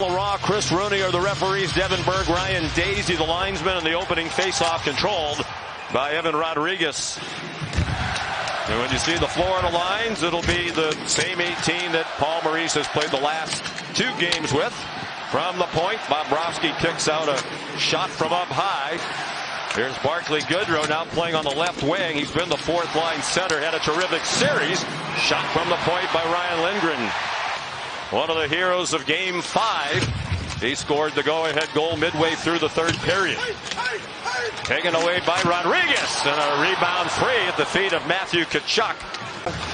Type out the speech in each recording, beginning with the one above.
Raw, Chris Rooney are the referees. Devin Berg, Ryan Daisy, the linesman, and the opening faceoff controlled by Evan Rodriguez. And when you see the Florida lines, it'll be the same 18 that Paul Maurice has played the last 2 games with. From the point, Bobrovsky kicks out a shot from up high. Here's Barclay Goodrow now playing on the left wing. He's been the 4th line center, had a terrific series. Shot from the point by Ryan Lindgren. One of the heroes of Game 5. He scored the go-ahead goal midway through the 3rd period. Taken away by Rodriguez, and a rebound free at the feet of Matthew Tkachuk.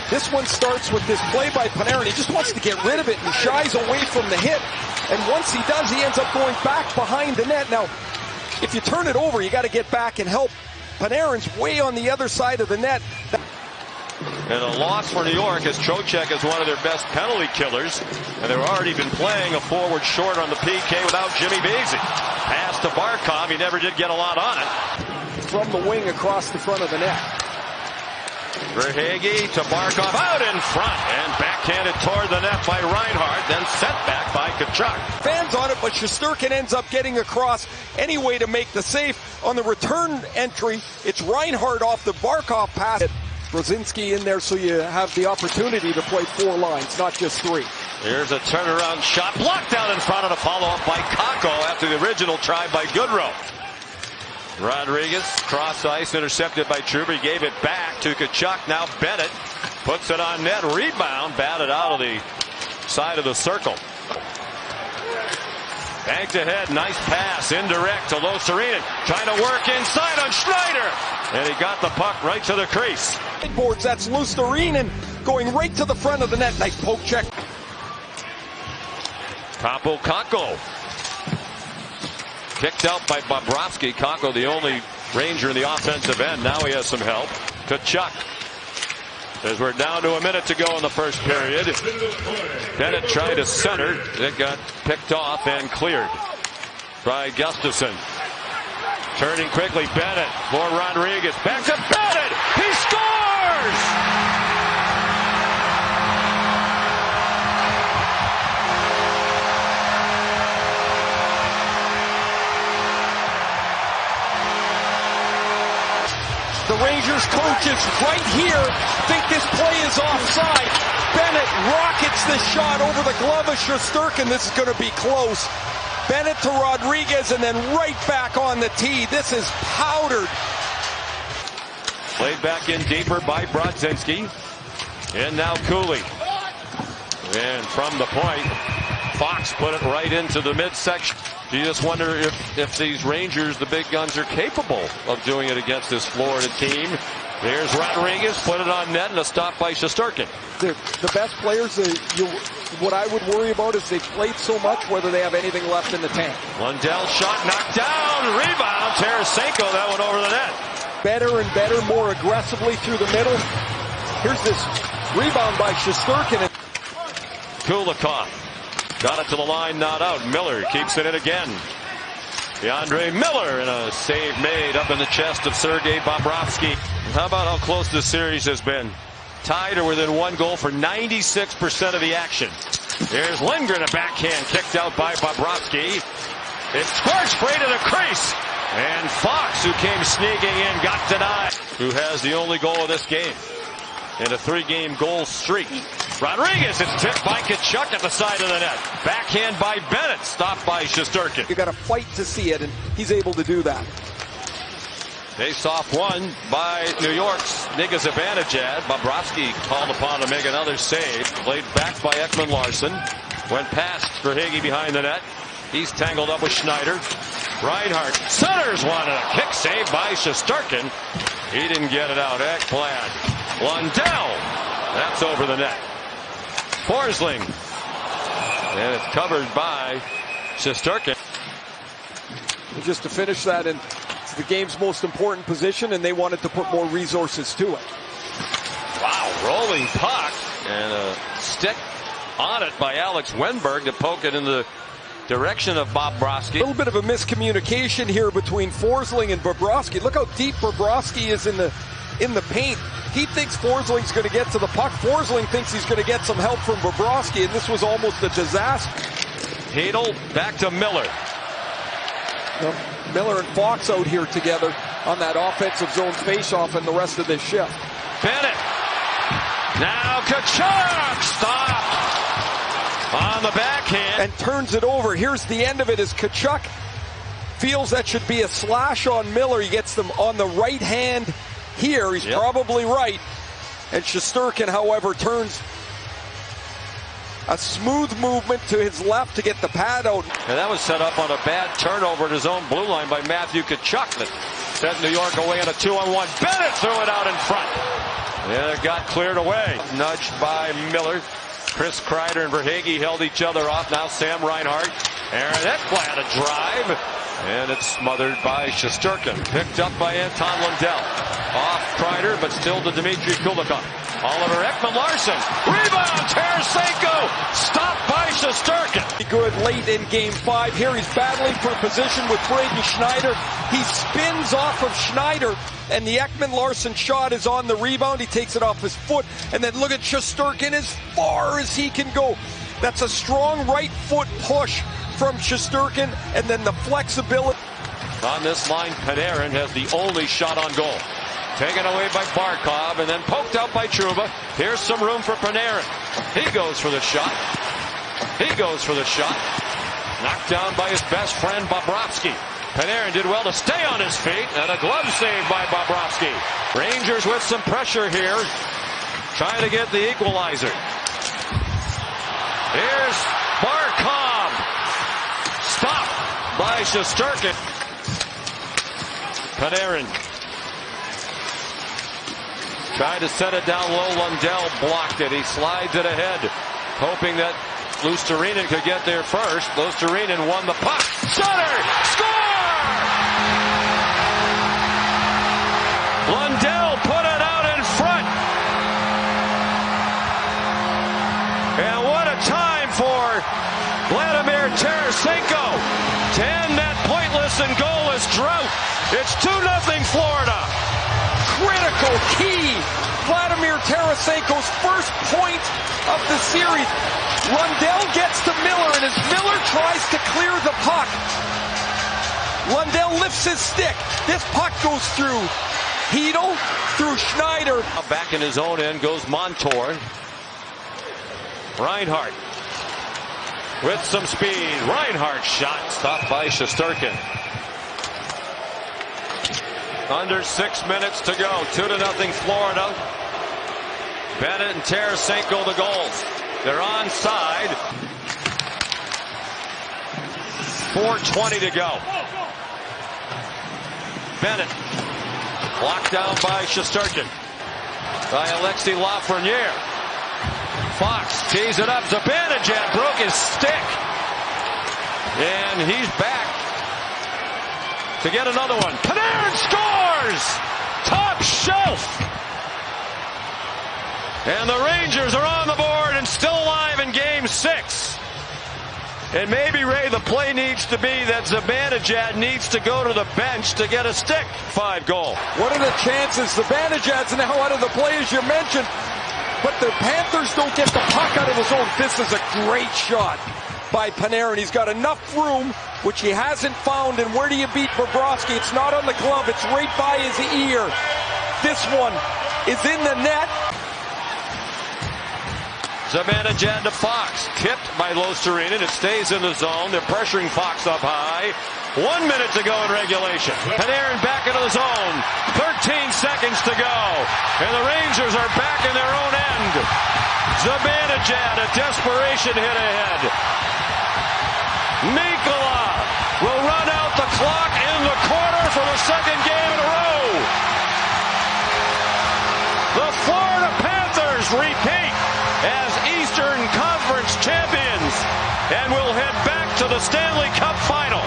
This one starts with this play by Panarin. He just wants to get rid of it and shies away from the hit. And once he does, he ends up going back behind the net. Now, if you turn it over, you got to get back and help. Panarin's way on the other side of the net. And a loss for New York, as Trocheck is one of their best penalty killers. And they've already been playing a forward short on the PK without Jimmy Vesey. Pass to Barkov. He never did get a lot on it. From the wing across the front of the net. Verhaeghe to Barkov out in front. And backhanded toward the net by Reinhart. Then sent back by Tkachuk. Fans on it, but Shesterkin ends up getting across anyway to make the save. On the return entry, it's Reinhart off the Barkov pass. Brzezinski in there, so you have the opportunity to play 4 lines, not just 3. Here's a turnaround shot blocked out in front of the follow-up by Kakko after the original try by Goodrow. Rodriguez cross ice, intercepted by Trouba. He gave it back to Tkachuk. Now Bennett puts it on net. Rebound batted out of the side of the circle. Banked ahead, nice pass, indirect to Loserinen. Trying to work inside on Schneider. And he got the puck right to the crease. Boards, that's Lusterinen going right to the front of the net. Nice poke check. Kaapo Kakko. Kicked out by Bobrovsky. Kakko, the only Ranger in the offensive end. Now he has some help. Tkachuk. As we're down to a minute to go in the first period. Bennett tried to center. It got picked off and cleared by Gustafsson. Turning quickly, Bennett for Rodriguez. Back to Bennett. He scores! The Rangers coaches right here think this play is offside. Bennett rockets the shot over the glove of Shesterkin. This is going to be close. Bennett to Rodriguez and then right back on the tee. This is powdered. Played back in deeper by Brzezinski. And now Cooley. And from the point, Fox put it right into the midsection. You just wonder if these Rangers, the big guns, are capable of doing it against this Florida team. There's Rodriguez, put it on net, and a stop by Shesterkin. The best players, what I would worry about is they've played so much, whether they have anything left in the tank. Lundell shot knocked down, rebound, Tarasenko, that one over the net. Better and better, more aggressively through the middle. Here's this rebound by Shesterkin. Kulikov got it to the line, not out. Miller keeps it in again. DeAndre Miller, and a save made up in the chest of Sergei Bobrovsky. How about how close this series has been? Tied or within 1 goal for 96% of the action. There's Lindgren, a backhand kicked out by Bobrovsky. It squirts straight to the crease. And Fox, who came sneaking in, got denied. Who has the only goal of this game in a 3-game goal streak. Rodriguez is tipped by Tkachuk at the side of the net. Backhand by Bennett, stopped by Shesterkin. You got to fight to see it, and he's able to do that. Face-off won by New York's Niga Zibanejad. Bobrovsky called upon to make another save. Played back by Ekman Larsson. Went past Verhaeghe behind the net. He's tangled up with Schneider. Reinhart centers one, and a kick save by Shesterkin. He didn't get it out. Ekblad. Lundell. That's over the net. Forsling. And it's covered by Shesterkin. Just to finish that, and it's the game's most important position, and they wanted to put more resources to it. Wow, rolling puck, and a stick on it by Alex Wenberg to poke it in the direction of Bobrovsky. A little bit of a miscommunication here between Forsling and Bobrovsky. Look how deep Bobrovsky is in the paint. He thinks Forsling's going to get to the puck. Forsling thinks he's going to get some help from Bobrovsky, and this was almost a disaster. Hedel back to Miller. Miller and Fox out here together on that offensive zone faceoff and the rest of this shift. Bennett. Now Tkachuk. Stop. On the backhand. And turns it over. Here's the end of it as Tkachuk feels that should be a slash on Miller. He gets them on the right hand here. He's probably right. And Shesterkin, however, turns a smooth movement to his left to get the pad out. And that was set up on a bad turnover at his own blue line by Matthew Tkachuk that sent New York away on a 2-on-1. Bennett threw it out in front. Yeah, it got cleared away. Nudged by Miller. Chris Kreider and Verhaeghe held each other off. Now Sam Reinhart. Aaron Ekblad a drive. And it's smothered by Shesterkin. Picked up by Anton Lundell. Off Kreider, but still to Dmitry Kulikov. Oliver Ekman-Larsson. Rebound, Tarasenko. Stopped by Shesterkin. Good late in Game 5. Here he's battling for position with Braden Schneider. He spins off of Schneider, and the Ekman-Larsson shot is on the rebound. He takes it off his foot, and then look at Shesterkin as far as he can go. That's a strong right foot push from Shesterkin, and then the flexibility. On this line, Panarin has the only shot on goal. Taken away by Barkov and then poked out by Trouba. Here's some room for Panarin. He goes for the shot. He goes for the shot. Knocked down by his best friend Bobrovsky. Panarin did well to stay on his feet, and a glove save by Bobrovsky. Rangers with some pressure here, trying to get the equalizer. Here's Barkov. Stopped by Shesterkin. Panarin tried to set it down low. Lundell blocked it. He slides it ahead, hoping that Luostarinen could get there first. Luostarinen won the puck. Sutter! Score! Lundell put it out in front. And what a time for Vladimir Tarasenko to end that pointless and goalless drought. It's 2-0 Florida. Critical key. Vladimir Tarasenko's first point of the series. Lundell gets to Miller, and as Miller tries to clear the puck, Lundell lifts his stick. This puck goes through Hedel, through Schneider. Back in his own end goes Montour. Reinhart with some speed. Reinhardt shot stopped by Shesterkin. Under 6 minutes to go. 2-0 Florida. Bennett and Tarasenko the goals. They're onside. 4:20 to go. Bennett blocked down by Shesterkin. By Alexis Lafreniere. Fox tees it up. Zibanejad broke his stick. And he's back to get another one. Panarin scores! Top shelf! And the Rangers are on the board and still alive in Game 6. And maybe, Ray, the play needs to be that Zibanejad needs to go to the bench to get a stick. 5 goal. What are the chances? Zibanejad's now out of the play, as you mentioned. But the Panthers don't get the puck out of the zone. This is a great shot by Panarin. He's got enough room, which he hasn't found. And where do you beat Bobrovsky? It's not on the glove. It's right by his ear. This one is in the net. Zibanejad to Fox. Tipped by Luostarinen. It stays in the zone. They're pressuring Fox up high. 1 minute to go in regulation. Panarin back into the zone. 13 seconds to go. And the Rangers are back in their own end. Zibanejad, a desperation hit ahead. Mikkola will run out the clock in the corner for the second game in a row. The Florida Panthers repeat as Eastern Conference champions and will head back to the Stanley Cup Final.